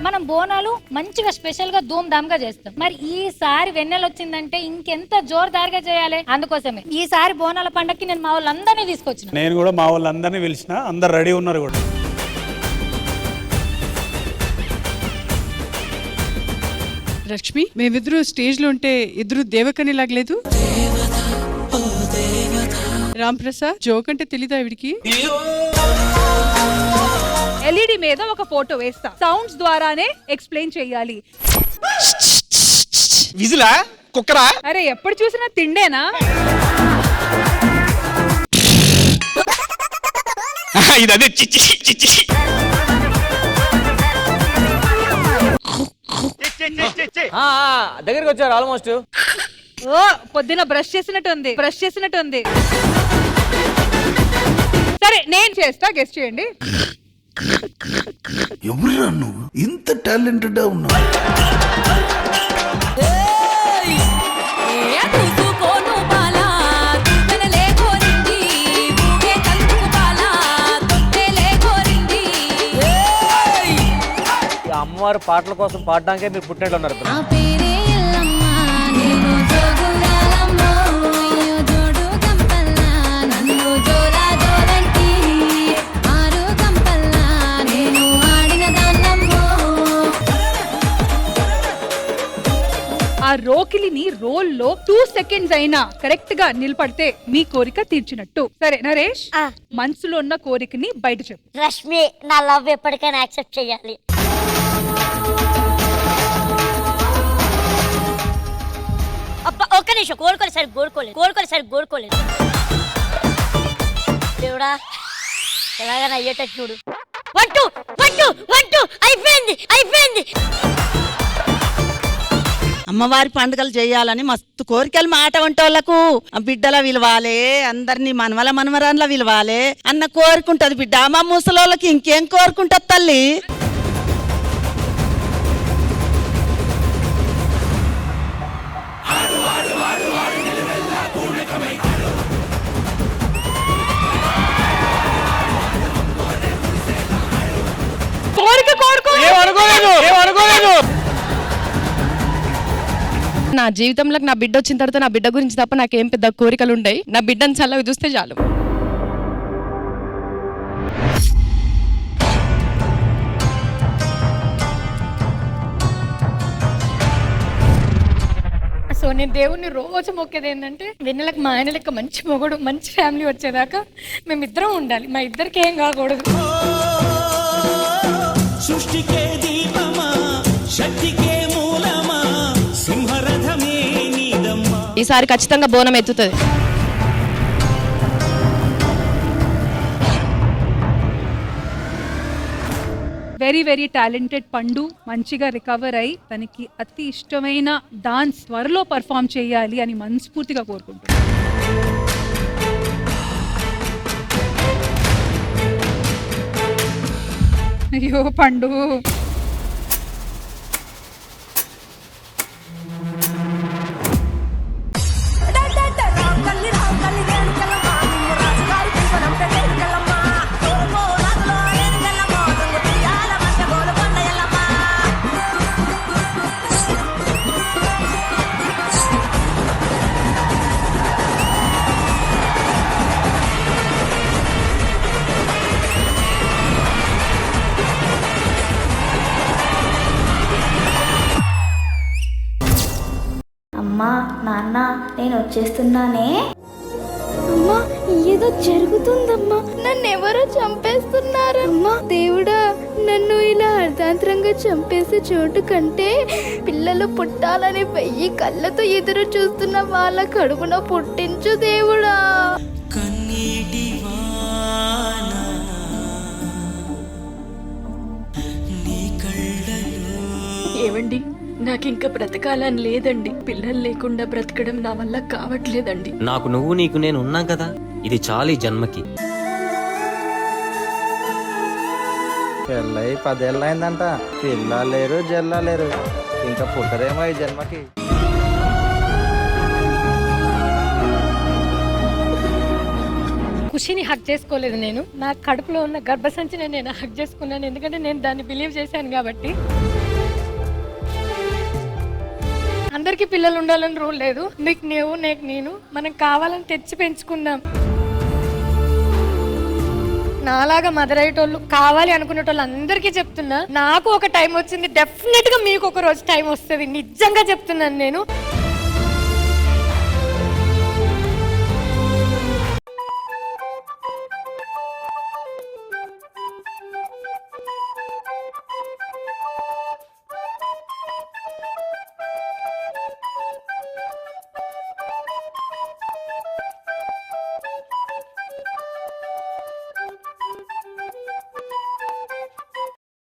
మనం బోనాలు మంచిగా స్పెషల్ గా ధూమ్ ధామ్ గా చేస్తాం. మరి ఈసారి వెన్నెల వచ్చిందంటే ఇంకెంత జోరుదారుగా చేయాలి. అందుకోసమే ఈసారి బోనాల పండక్కి నేను మా వాళ్ళందరినీ తీసుకొచ్చిన. నేను కూడా మా వాళ్ళందరినీ పిలిచిన, అందరు రెడీ ఉన్నారు కూడా. లక్ష్మి, మేమిద్దరు స్టేజ్ లో ఉంటే ఇద్దరు దేవకని లాగలేదు. రామ్ ప్రసాద్, జోక్ అంటే తెలీదా వీడికి? ఎల్ఈడి మీద ఒక ఫోటో వేస్తా, సౌండ్స్ ద్వారానే ఎక్స్ప్లెయిన్ చేయాలి. విజిలా కుక్కరా? అరే ఎప్పుడు చూసినా తిండేనా? ఇదే చిచ్చి చిచ్చి. దగ్గరికి వచ్చారు ఆల్మోస్ట్. ఓ పొద్దున బ్రష్ చేసినట్టుంది. సరే నేను చేస్తా, గెస్ట్ చేయండి. ఎవరురా నువ్వు ఇంత టాలెంటెడ్ ఉన్నావు? అమ్మవారు పాటల కోసం పాడడానికే మీరు పుట్టినట్లు ఉన్నారు. ఆ రోకిలిని రోల్లో 2 సెకండ్స్ అయినా కరెక్ట్ గా నిలబడితే మీ కోరిక తీర్చినట్టు. సరే నరేష్, మనసులో ఉన్న కోరికని బయట చెప్పు. రష్మి, నా లవ్ ఎప్పటికైనా యాక్సెప్ట్ చేయాలి. ఒక్క నిమిషం, కోరుకోలేదు. దేవుడా, ఎలాగైనా అయ్యేటట్టు చూడు. 1 2 అయిపోయింది. అమ్మవారి పండుగలు చేయాలని మస్తు కోరికలు మాట వంటోళ్లకు. బిడ్డల విలువాలే, అందరినీ మనవరాన్ల విలువాలే అన్న కోరుకుంటది బిడ్డ. మా ముసలోళ్ళకి ఇంకేం కోరుకుంటది తల్లి? నా జీవితంలో నా బిడ్డ వచ్చిన తర్వాత నా బిడ్డ గురించి తప్ప నాకేం పెద్ద కోరికలు ఉండయి. నా బిడ్డను చల్లగా చూస్తే చాలు. సో నేను దేవుణ్ణి రోజు మొక్కేది ఏంటంటే వెన్నెలకు మా ఆయన లెక్క మంచి మొగుడు, మంచి ఫ్యామిలీ వచ్చేదాకా మేమిద్దరం ఉండాలి. మా ఇద్దరికి ఏం కాకూడదు. సృష్టికే దీపమా, శక్తికే మూలమా, సింహరథమే నీదమ్మా. ఈసారి ఖచ్చితంగా బోనం ఎత్తుతుంది. వెరీ వెరీ టాలెంటెడ్ పండు మంచిగా రికవర్ అయి తనకి అతి ఇష్టమైన డాన్స్ త్వరలో పర్ఫామ్ చేయాలి అని మనస్ఫూర్తిగా కోరుకుంటున్నాను. అయ్యో పండు, అమ్మా, నాన్న, నేను వచ్చేస్తున్నానే. అమ్మా, ఏదో జరుగుతుందమ్మా. నన్ను ఎవరో చంపేస్తున్నారమ్మా. దేవుడా, నన్ను ఇలా అర్ధాంతరంగా చంపేసే చోటు కంటే పిల్లలు పుట్టాలని 1000 కళ్ళతో ఎదురు చూస్తున్న వాళ్ళ కడుపున పుట్టించు దేవుడా. ఏవండి, నాకింకా బ్రతకాలని లేదండి. పిల్లలు లేకుండా బ్రతకడం నా వల్ల కావట్లేదండి. నాకు నువ్వు, నీకు నేను ఉన్నాం కదా, ఇది చాలు ఈ జన్మకి. పెళ్ళై 10 ఏళ్ళు అయిందంట, పిల్ల లేరు జల్ల లేరు, ఇంకా పుట్టరేమో ఈ జన్మకి. ఖుషిని హక్ చేసుకోలేదు. నేను నా కడుపులో ఉన్న గర్భసంచిని నేను హక్ చేసుకున్నాను, ఎందుకంటే నేను దాన్ని బిలీవ్ చేశాను కాబట్టి. అందరికీ పిల్లలు ఉండాలని రూల్ లేదు. నీకు నువ్వు నీకు నేను, మనం కావాలని తెచ్చి పెంచుకుందాం. నాలాగా మదర్ అయ్యేటోళ్ళు కావాలి అనుకునేటోళ్ళు అందరికీ చెప్తున్నా, నాకు ఒక టైం వచ్చింది, డెఫినెట్ గా మీకు ఒక రోజు టైం వస్తుంది. నిజంగా చెప్తున్నాను నేను.